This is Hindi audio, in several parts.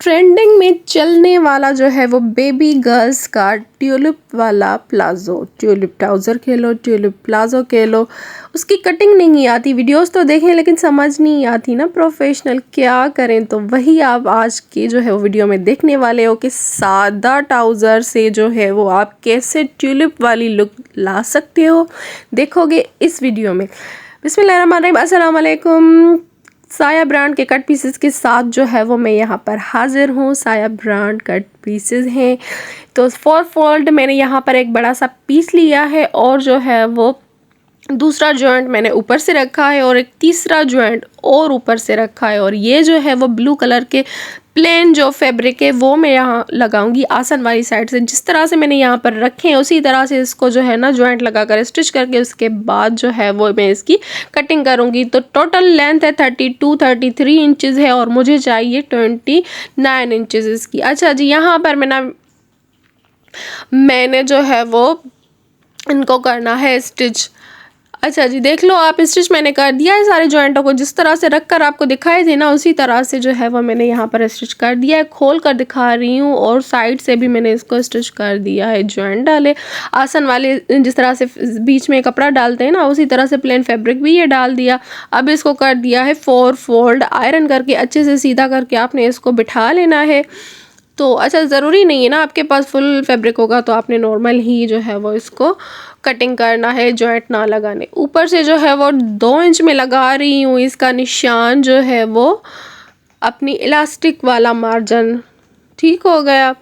ट्रेंडिंग में चलने वाला जो है वो बेबी गर्ल्स का ट्यूलिप वाला प्लाज़ो, ट्यूलिप ट्राउज़र कह लो, ट्यूलिप प्लाज़ो कह लो। उसकी कटिंग नहीं आती, वीडियोस तो देखें लेकिन समझ नहीं आती ना प्रोफेशनल, क्या करें। तो वही आप आज की जो है वो वीडियो में देखने वाले हो कि सादा ट्राउज़र से जो है वो आप कैसे ट्यूलिप वाली लुक ला सकते हो, देखोगे इस वीडियो में। बिस्मिल्लाहिर्रहमानिर्रहीम, अस्सलाम वालेकुम। साया ब्रांड के कट पीसेस के साथ जो है वो मैं यहाँ पर हाजिर हूँ। साया ब्रांड कट पीसेस हैं, तो 4 फोल्ड मैंने यहाँ पर एक बड़ा सा पीस लिया है और जो है वो दूसरा जॉइंट मैंने ऊपर से रखा है और एक तीसरा जॉइंट और ऊपर से रखा है। और ये जो है वो ब्लू कलर के प्लेन जो फैब्रिक है वो मैं यहाँ लगाऊंगी आसन वाली साइड से। जिस तरह से मैंने यहाँ पर रखे हैं उसी तरह से इसको जो है ना जॉइंट लगाकर स्टिच करके उसके बाद जो है वो मैं इसकी कटिंग करूँगी। तो टोटल लेंथ है 33 इंचज़ है और मुझे चाहिए 29 इंचज़ इसकी। अच्छा जी, यहाँ पर मैंने जो है वो इनको करना है स्टिच। अच्छा जी, देख लो आप, स्टिच मैंने कर दिया है सारे जॉइंटों को। जिस तरह से रखकर आपको दिखाए थे ना उसी तरह से जो है वो मैंने यहाँ पर स्टिच कर दिया है। खोल कर दिखा रही हूँ और साइड से भी मैंने इसको स्टिच कर दिया है। जॉइंट डाले आसन वाले, जिस तरह से बीच में कपड़ा डालते हैं ना उसी तरह से प्लेन फैब्रिक भी ये डाल दिया। अब इसको कर दिया है 4 फोल्ड, आयरन करके अच्छे से सीधा करके आपने इसको बिठा लेना है। तो अच्छा, ज़रूरी नहीं है ना आपके पास फुल फैब्रिक होगा, तो आपने नॉर्मल ही जो है वो इसको कटिंग करना है, जॉइंट ना लगाने। ऊपर से जो है वो 2 इंच में लगा रही हूँ इसका निशान जो है वो अपनी इलास्टिक वाला मार्जिन। ठीक हो गया।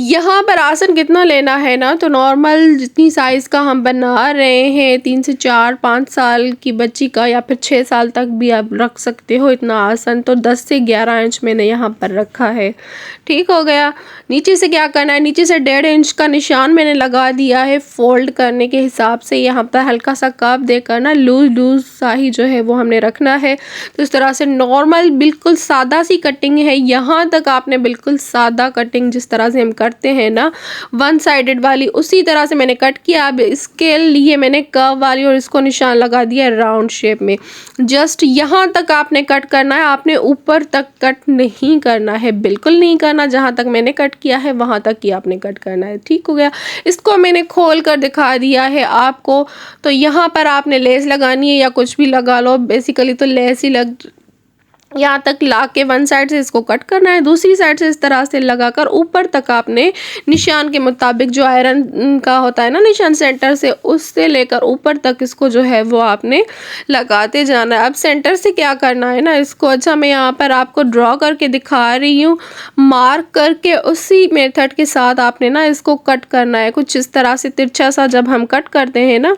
यहाँ पर आसन कितना लेना है ना, तो नॉर्मल जितनी साइज़ का हम बना रहे हैं 3 से 4 5 साल की बच्ची का या फिर 6 साल तक भी आप रख सकते हो इतना आसन। तो 10 से 11 इंच मैंने यहाँ पर रखा है। ठीक हो गया। नीचे से क्या करना है, नीचे से 1.5 इंच का निशान मैंने लगा दिया है फोल्ड करने के हिसाब से। यहाँ पर हल्का सा कप देकर ना लूज सा ही जो है वो हमने रखना है। तो इस तरह से नॉर्मल बिल्कुल सादा सी कटिंग है। यहाँ तक आपने बिल्कुल सादा कटिंग जिस तरह से हम करते हैं ना वन साइडेड वाली, उसी तरह से मैंने कट किया। अब इसके लिए मैंने कर्व वाली और इसको निशान लगा दिया राउंड शेप में। जस्ट यहाँ तक आपने कट करना है, आपने ऊपर तक कट नहीं करना है, बिल्कुल नहीं करना। जहाँ तक मैंने कट किया है वहाँ तक ही आपने कट करना है। ठीक हो गया। इसको मैंने खोल कर दिखा दिया है आपको। तो यहाँ पर आपने लेस लगानी है या कुछ भी लगा लो, बेसिकली तो लेस ही यहाँ तक ला के वन साइड से इसको कट करना है, दूसरी साइड से इस तरह से लगाकर ऊपर तक आपने निशान के मुताबिक जो आयरन का होता है ना निशान सेंटर से, उससे लेकर ऊपर तक इसको जो है वो आपने लगाते जाना है। अब सेंटर से क्या करना है ना इसको, अच्छा मैं यहाँ पर आपको ड्रॉ करके दिखा रही हूँ, मार्क करके उसी मेथड के साथ आपने ना इसको कट करना है। कुछ इस तरह से तिरछा सा जब हम कट करते हैं ना,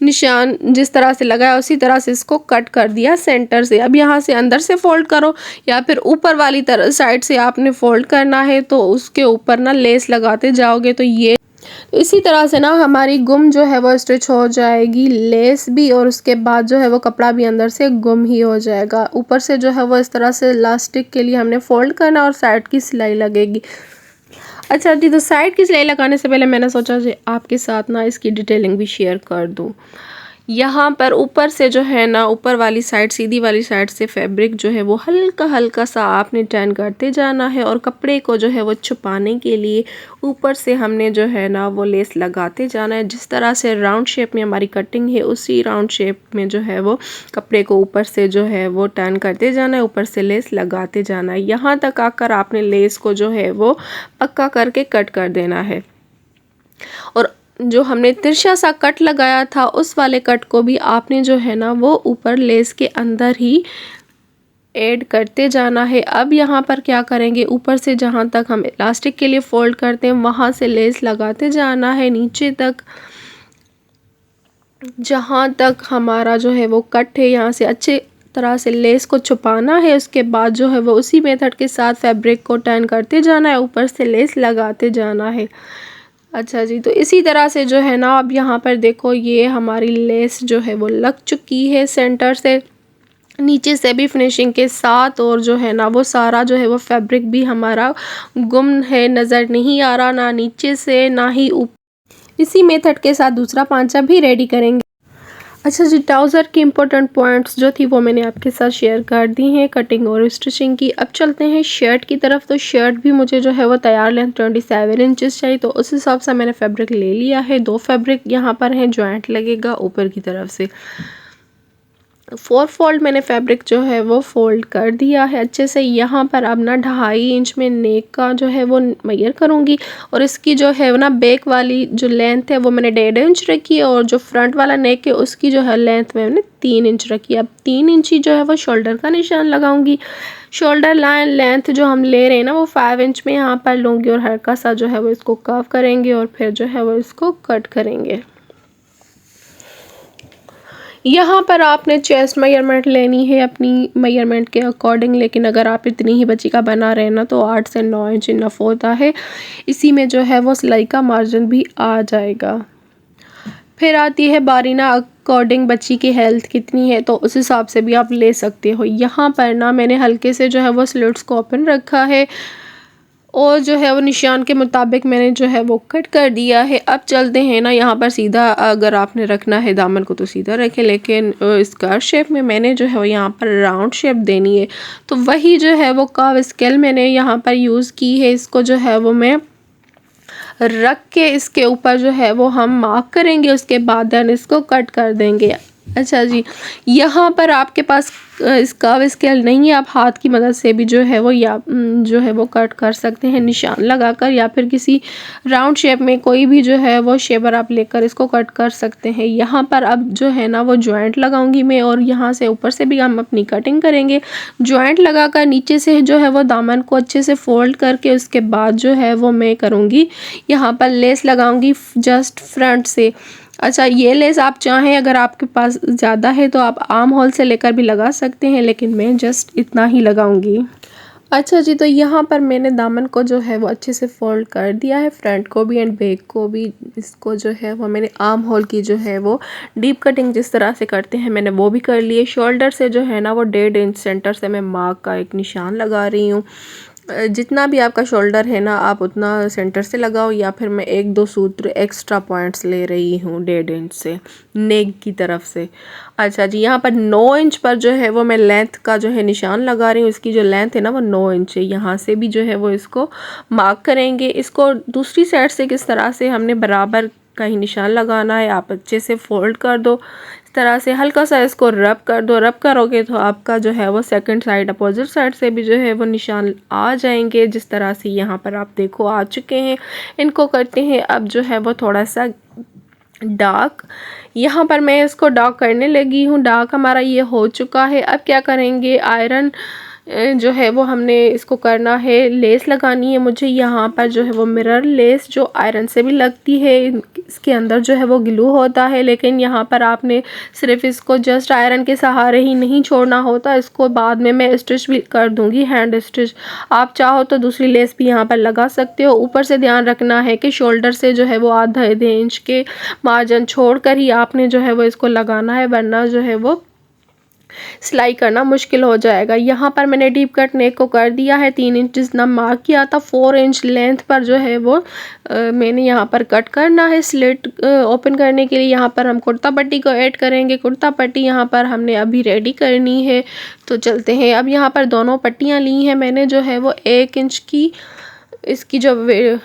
निशान जिस तरह से लगाया उसी तरह से इसको कट कर दिया सेंटर से। अब यहाँ से अंदर से फोल्ड करो या फिर ऊपर वाली तरफ साइड से आपने फोल्ड करना है, तो उसके ऊपर ना लेस लगाते जाओगे। तो ये इसी तरह से ना हमारी गुम जो है वो स्टिच हो जाएगी, लेस भी, और उसके बाद जो है वो कपड़ा भी अंदर से गुम ही हो जाएगा। ऊपर से जो है वो इस तरह से इलास्टिक के लिए हमने फोल्ड करना और साइड की सिलाई लगेगी। अच्छा जी, तो साइड की सिलाई लगाने से पहले मैंने सोचा जी आपके साथ ना इसकी डिटेलिंग भी शेयर कर दूँ। यहाँ पर ऊपर से जो है ना, ऊपर वाली साइड सीधी वाली साइड से फैब्रिक जो है वो हल्का हल्का सा आपने टर्न करते जाना है और कपड़े को जो है वो छुपाने के लिए ऊपर से हमने जो है ना वो लेस लगाते जाना है। जिस तरह से राउंड शेप में हमारी कटिंग है उसी राउंड शेप में जो है वो कपड़े को ऊपर से जो है वो टर्न करते जाना है, ऊपर से लेस लगाते जाना है। यहाँ तक आकर आपने लेस को जो है वो पक्का करके कट कर देना है। और जो हमने तिरछा सा कट लगाया था उस वाले कट को भी आपने जो है ना वो ऊपर लेस के अंदर ही ऐड करते जाना है। अब यहाँ पर क्या करेंगे, ऊपर से जहाँ तक हम इलास्टिक के लिए फोल्ड करते हैं वहाँ से लेस लगाते जाना है नीचे तक, जहाँ तक हमारा जो है वो कट है यहाँ से अच्छे तरह से लेस को छुपाना है। उसके बाद जो है वो उसी मेथड के साथ फैब्रिक को टर्न करते जाना है, ऊपर से लेस लगाते जाना है। अच्छा जी, तो इसी तरह से जो है ना अब यहाँ पर देखो ये हमारी लेस जो है वो लग चुकी है सेंटर से, नीचे से भी फिनिशिंग के साथ, और जो है ना वो सारा जो है वो फैब्रिक भी हमारा गुम है, नज़र नहीं आ रहा ना नीचे से ना ही ऊपर। इसी मेथड के साथ दूसरा पांचा भी रेडी करेंगे। अच्छा जी, ट्राउज़र की इम्पोर्टेंट पॉइंट्स जो थी वो मैंने आपके साथ शेयर कर दी हैं कटिंग और स्टिचिंग की। अब चलते हैं शर्ट की तरफ। तो शर्ट भी मुझे जो है वो तैयार लेंथ 27 इंचेस चाहिए, तो उस हिसाब से मैंने फैब्रिक ले लिया है। 2 फैब्रिक यहाँ पर हैं, जॉइंट लगेगा ऊपर की तरफ से। 4 फोल्ड मैंने फैब्रिक जो है वो फोल्ड कर दिया है अच्छे से। यहाँ पर अब ना 2.5 इंच में नेक का जो है वो मेजर करूँगी, और इसकी जो है ना बैक वाली जो लेंथ है वो मैंने 1.5 इंच रखी है, और जो फ्रंट वाला नेक है उसकी जो है लेंथ मैंने 3 इंच रखी है। अब 3 इंच ही जो है वो शोल्डर का निशान लगाऊंगी। शोल्डर लाइन लेंथ जो हम ले रहे हैं ना वो 5 इंच में यहाँ पर लूँगी, और हल्का सा जो है वो इसको कर्व करेंगे और फिर जो है वो इसको कट करेंगे। यहाँ पर आपने चेस्ट मेजरमेंट लेनी है अपनी मेजरमेंट के अकॉर्डिंग, लेकिन अगर आप इतनी ही बच्ची का बना रहे हैं ना तो 8 से 9 इंच इनफ होता है। इसी में जो है वो सिलाई का मार्जिन भी आ जाएगा। फिर आती है बारीना अकॉर्डिंग बच्ची की हेल्थ कितनी है तो उस हिसाब से भी आप ले सकते हो। यहाँ पर ना मैंने हल्के से जो है वो स्लिट्स को ओपन रखा है, और जो है वो निशान के मुताबिक मैंने जो है वो कट कर दिया है। अब चलते हैं ना, यहाँ पर सीधा अगर आपने रखना है दामन को तो सीधा रखें, लेकिन स्क्वायर शेप में मैंने जो है वो यहाँ पर राउंड शेप देनी है, तो वही जो है वो कर्व स्केल मैंने यहाँ पर यूज़ की है। इसको जो है वो मैं रख के इसके ऊपर जो है वो हम मार्क करेंगे, उसके बाद देन इसको कट कर देंगे। अच्छा जी, यहाँ पर आपके पास कर्व स्केल नहीं है, आप हाथ की मदद से भी जो है वो जो है वो कट कर सकते हैं निशान लगाकर, या फिर किसी राउंड शेप में कोई भी जो है वो शेपर आप लेकर इसको कट कर सकते हैं। यहाँ पर अब जो है ना वो जॉइंट लगाऊंगी मैं, और यहाँ से ऊपर से भी हम अपनी कटिंग करेंगे। जॉइंट लगाकर नीचे से जो है वो दामन को अच्छे से फोल्ड करके उसके बाद जो है वो मैं करूँगी यहाँ पर लेस लगाऊंगी जस्ट फ्रंट से। अच्छा, ये लेस आप चाहें अगर आपके पास ज़्यादा है तो आप आर्म होल से लेकर भी लगा सकते हैं, लेकिन मैं जस्ट इतना ही लगाऊंगी। अच्छा जी, तो यहाँ पर मैंने दामन को जो है वो अच्छे से फोल्ड कर दिया है, फ्रंट को भी एंड बैक को भी। इसको जो है वो मैंने आर्म होल की जो है वो डीप कटिंग जिस तरह से करते हैं मैंने वो भी कर लिए। शोल्डर से जो है ना वो 1.5 इंच सेंटर से मैं मार्क का एक निशान लगा रही हूँ। जितना भी आपका शोल्डर है ना आप उतना सेंटर से लगाओ, या फिर मैं 1-2 सूत्र एक्स्ट्रा पॉइंट्स ले रही हूँ 1.5 इंच से नेक की तरफ से। अच्छा जी, यहाँ पर 9 इंच पर जो है वो मैं लेंथ का जो है निशान लगा रही हूँ। इसकी जो लेंथ है ना वो 9 इंच है। यहाँ से भी जो है वो इसको मार्क करेंगे। इसको दूसरी साइड से किस तरह से हमने बराबर का ही निशान लगाना है। आप अच्छे से फोल्ड कर दो इस तरह से, हल्का सा इसको रब कर दो। रब करोगे तो आपका जो है वो सेकंड साइड अपोजिट साइड से भी जो है वो निशान आ जाएंगे, जिस तरह से यहाँ पर आप देखो आ चुके हैं। इनको करते हैं अब जो है वो थोड़ा सा डार्क। यहाँ पर मैं इसको डार्क करने लगी हूँ। डार्क हमारा ये हो चुका है। अब क्या करेंगे, आयरन जो है वो हमने इसको करना है, लेस लगानी है मुझे। यहाँ पर जो है वो मिरर लेस जो आयरन से भी लगती है, इसके अंदर जो है वो ग्लू होता है, लेकिन यहाँ पर आपने सिर्फ इसको जस्ट आयरन के सहारे ही नहीं छोड़ना होता, इसको बाद में मैं स्टिच भी कर दूँगी, हैंड स्टिच। आप चाहो तो दूसरी लेस भी यहाँ पर लगा सकते हो। ऊपर से ध्यान रखना है कि शोल्डर से जो है वो आधा इंच के मार्जिन छोड़ कर ही आपने जो है वो इसको लगाना है, वरना जो है वो सिलाई करना मुश्किल हो जाएगा। यहाँ पर मैंने डीप कट नेक को कर दिया है, 3 इंच जितना मार्क किया था। 4 इंच लेंथ पर जो है वो मैंने यहाँ पर कट करना है। स्लिट ओपन करने के लिए यहाँ पर हम कुर्ता पट्टी को ऐड करेंगे। कुर्ता पट्टी यहाँ पर हमने अभी रेडी करनी है, तो चलते हैं। अब यहाँ पर दोनों पट्टियाँ ली हैं मैंने, जो है वो 1 इंच की इसकी जो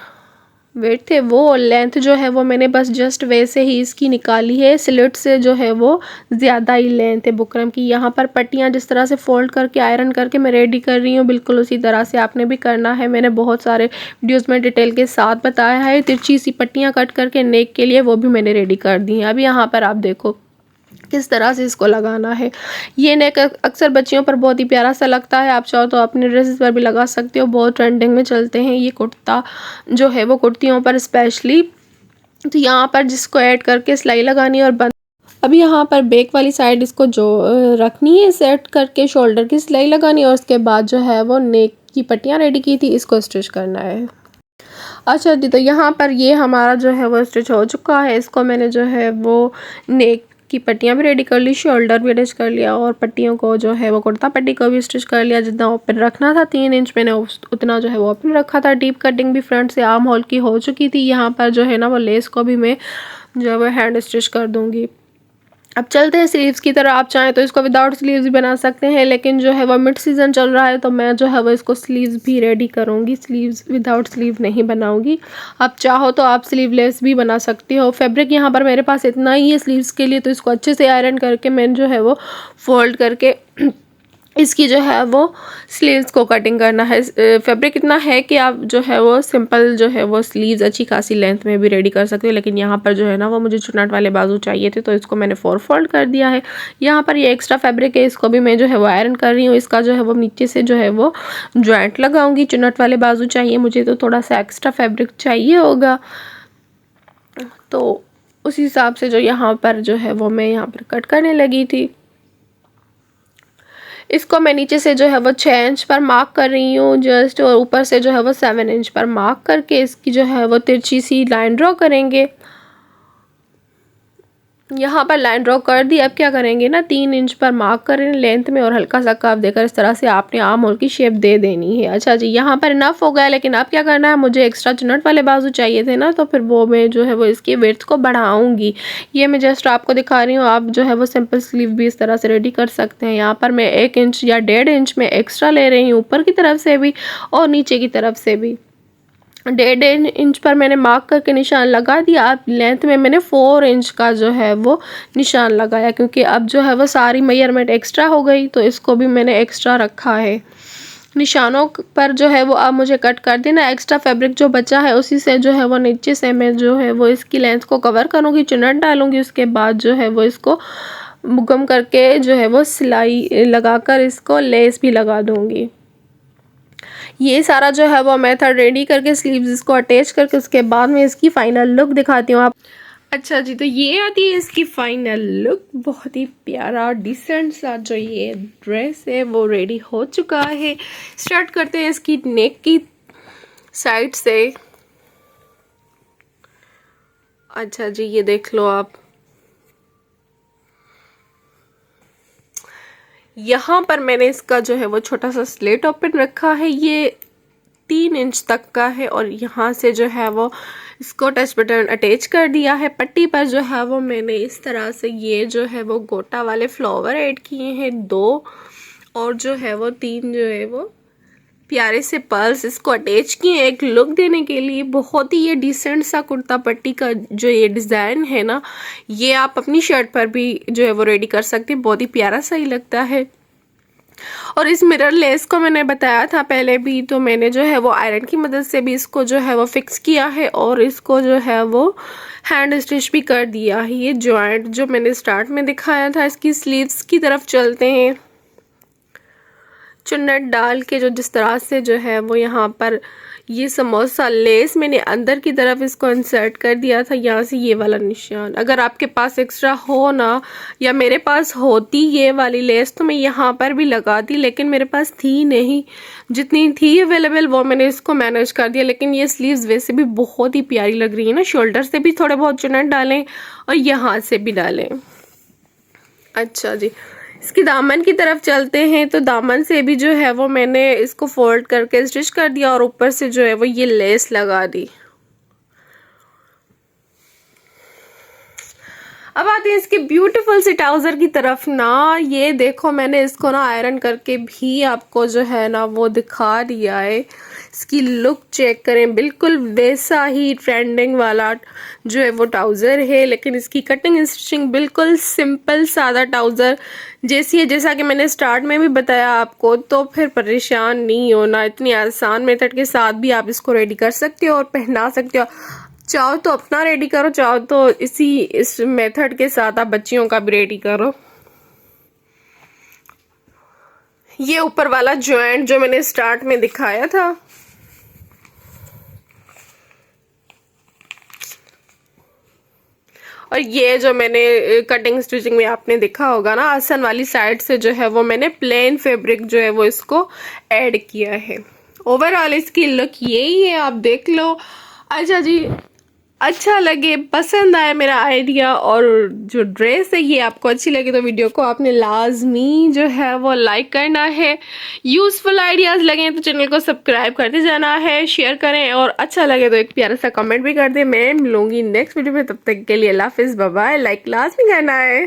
वेट थे वो, लेंथ जो है वो मैंने बस जस्ट वैसे ही इसकी निकाली है। स्लिट से जो है वो ज़्यादा ही लेंथ है बुकरम की। यहाँ पर पट्टियाँ जिस तरह से फोल्ड करके आयरन करके मैं रेडी कर रही हूँ, बिल्कुल उसी तरह से आपने भी करना है। मैंने बहुत सारे वीडियोज़ में डिटेल के साथ बताया है। तिरछी सी पट्टियाँ कट करके नेक के लिए वो भी मैंने रेडी कर दी हैं। अब यहाँ पर आप देखो किस तरह से इसको लगाना है। ये नेक अक्सर बच्चियों पर बहुत ही प्यारा सा लगता है, आप चाहो तो अपने ड्रेसेस पर भी लगा सकते हो, बहुत ट्रेंडिंग में चलते हैं ये कुर्ता जो है वो, कुर्तियों पर स्पेशली। तो यहाँ पर जिसको ऐड करके सिलाई लगानी है और बंद। अब यहाँ पर बैक वाली साइड इसको जो रखनी है, सेट करके शोल्डर की सिलाई लगानी है, और उसके बाद जो है वो नेक की पट्टियाँ रेडी की थी इसको स्टिच करना है। अच्छा जी, तो यहाँ पर ये हमारा जो है वो स्टिच हो चुका है। इसको मैंने जो है वो नेक की पट्टियाँ भी रेडी कर ली, शोल्डर भी अटैच कर लिया, और पट्टियों को जो है वो कुर्ता पट्टी को भी स्टिच कर लिया। जितना ओपन रखना था 3 इंच मैंने उतना जो है वो ओपन रखा था। डीप कटिंग भी फ्रंट से आर्म होल की हो चुकी थी। यहाँ पर जो है ना वो लेस को भी मैं जो है वो हैंड स्टिच कर दूँगी। अब चलते हैं स्लीव्स की तरह। आप चाहें तो इसको विदाउट स्लीव्स भी बना सकते हैं, लेकिन जो है वो मिड सीज़न चल रहा है तो मैं जो है वो इसको स्लीव्स भी रेडी करूँगी, स्लीव्स विदाउट स्लीव नहीं बनाऊँगी। आप चाहो तो आप स्लीवलेस भी बना सकती हो। फैब्रिक यहाँ पर मेरे पास इतना ही है स्लीव्स के लिए, तो इसको अच्छे से आयरन करके मैंने जो है वो फोल्ड करके इसकी जो है वो स्लीव्स को कटिंग करना है। फैब्रिक इतना है कि आप जो है वो सिंपल जो है वो स्लीव्स अच्छी खासी लेंथ में भी रेडी कर सकते हो, लेकिन यहाँ पर जो है ना वो मुझे चुन्नट वाले बाजू चाहिए थे, तो इसको मैंने 4 फोल्ड कर दिया है। यहाँ पर ये एक्स्ट्रा फैब्रिक है, इसको भी मैं जो है वो आयरन कर रही हूँ। इसका जो है वो नीचे से जो है वो जॉइंट लगाऊंगी। चुन्नट वाले बाजू चाहिए मुझे, तो थोड़ा सा एक्स्ट्रा फैब्रिक चाहिए होगा, तो उस हिसाब से जो यहाँ पर जो है वो मैं यहाँ पर कट करने लगी थी। इसको मैं नीचे से जो है वो 6 इंच पर मार्क कर रही हूँ जस्ट, और ऊपर से जो है वो 7 इंच पर मार्क करके इसकी जो है वो तिरछी सी लाइन ड्रॉ करेंगे। यहाँ पर लाइन ड्रॉ कर दी। अब क्या करेंगे ना, 3 इंच पर मार्क करें लेंथ में, और हल्का सा कर्व देकर इस तरह से आपने आर्म होल की शेप दे देनी है। अच्छा जी, यहाँ पर इनफ हो गया, लेकिन अब क्या करना है, मुझे एक्स्ट्रा चुन्नट वाले बाजू चाहिए थे ना, तो फिर वो मैं जो है वो इसकी विड्थ को बढ़ाऊंगी। ये मैं जस्ट आपको दिखा रही हूँ, आप जो है वो सिंपल स्लीव भी इस तरह से रेडी कर सकते हैं। यहाँ पर मैं 1 इंच या 1.5 इंच में एक्स्ट्रा ले रही हूँ, ऊपर की तरफ से भी और नीचे की तरफ से भी। 1.5 इंच पर मैंने मार्क करके निशान लगा दिया। अब लेंथ में मैंने 4 इंच का जो है वो निशान लगाया, क्योंकि अब जो है वो सारी मेजरमेंट एक्स्ट्रा हो गई, तो इसको भी मैंने एक्स्ट्रा रखा है। निशानों पर जो है वो अब मुझे कट कर देना। एक्स्ट्रा फैब्रिक जो बचा है उसी से जो है वो नीचे से मैं जो है वो इसकी लेंथ को कवर करूँगी, चुन्नट डालूँगी। उसके बाद जो है वो इसको बुकम करके जो है वो सिलाई लगाकर इसको लेस भी लगा दूँगी। ये सारा जो है वो मेथड रेडी करके स्लीव्स इसको अटैच करके उसके बाद में इसकी फाइनल लुक दिखाती हूँ आप। अच्छा जी, तो ये आती है इसकी फाइनल लुक। बहुत ही प्यारा डिसेंट सा जो ये ड्रेस है वो रेडी हो चुका है। स्टार्ट करते हैं इसकी नेक की साइड से। अच्छा जी, ये देख लो आप, यहाँ पर मैंने इसका जो है वो छोटा सा स्लेट ओपन रखा है, ये 3 इंच तक का है, और यहाँ से जो है वो इसको टच बटन अटैच कर दिया है। पट्टी पर जो है वो मैंने इस तरह से ये जो है वो गोटा वाले फ्लावर ऐड किए हैं 2, और जो है वो 3 जो है वो प्यारे से पर्ल्स इसको अटैच किए एक लुक देने के लिए। बहुत ही ये डिसेंट सा कुर्ता पट्टी का जो ये डिज़ाइन है ना, ये आप अपनी शर्ट पर भी जो है वो रेडी कर सकते हैं, बहुत ही प्यारा सा ही लगता है। और इस मिरर लेस को मैंने बताया था पहले भी, तो मैंने जो है वो आयरन की मदद से भी इसको जो है वो फिक्स किया है, और इसको जो है वो हैंड स्टिच भी कर दिया है। ये जॉइंट जो मैंने स्टार्ट में दिखाया था, इसकी स्लीव्स की तरफ चलते हैं। चुन्नट डाल के जो जिस तरह से जो है वो यहाँ पर ये समोसा लेस मैंने अंदर की तरफ इसको इंसर्ट कर दिया था, यहाँ से ये वाला निशान। अगर आपके पास एक्स्ट्रा हो ना, या मेरे पास होती ये वाली लेस तो मैं यहाँ पर भी लगाती, लेकिन मेरे पास थी नहीं। जितनी थी अवेलेबल वो मैंने इसको मैनेज कर दिया। लेकिन ये स्लीव्स वैसे भी बहुत ही प्यारी लग रही है ना, शोल्डर से भी थोड़े बहुत चुन्नट डालें और यहाँ से भी डालें। अच्छा जी, इसकी दामन की तरफ चलते हैं। तो दामन से भी जो है वो मैंने इसको फोल्ड करके स्टिच कर दिया, और ऊपर से जो है वो ये लेस लगा दी। अब आते हैं इसके ब्यूटीफुल से ट्राउज़र की तरफ ना। ये देखो, मैंने इसको ना आयरन करके भी आपको जो है ना वो दिखा दिया है। इसकी लुक चेक करें, बिल्कुल वैसा ही ट्रेंडिंग वाला जो है वो ट्राउज़र है, लेकिन इसकी कटिंग स्टिचिंग बिल्कुल सिंपल सादा ट्राउज़र जैसी है, जैसा कि मैंने स्टार्ट में भी बताया आपको। तो फिर परेशान नहीं होना, इतनी आसान मेथड के साथ भी आप इसको रेडी कर सकते हो और पहना सकते हो। चाहो तो अपना रेडी करो, चाहो तो इस मेथड के साथ आप बच्चियों का भी रेडी करो। ये ऊपर वाला जॉइंट जो मैंने स्टार्ट में दिखाया था, और ये जो मैंने कटिंग स्टिचिंग में आपने देखा होगा ना, आसन वाली साइड से जो है वो मैंने प्लेन फैब्रिक जो है वो इसको ऐड किया है। ओवरऑल इसकी लुक यही है, आप देख लो। अच्छा जी, अच्छा लगे, पसंद आया मेरा आइडिया और जो ड्रेस है ये आपको अच्छी लगी, तो वीडियो को आपने लाजमी जो है वो लाइक करना है। यूज़फुल आइडियाज़ लगे तो चैनल को सब्सक्राइब करते जाना है, शेयर करें, और अच्छा लगे तो एक प्यारा सा कमेंट भी कर दें। मैं मिलूंगी नेक्स्ट वीडियो में, तब तक के लिए अल्लाह हाफिज़, बाय बाय। लाइक लाजमी करना है।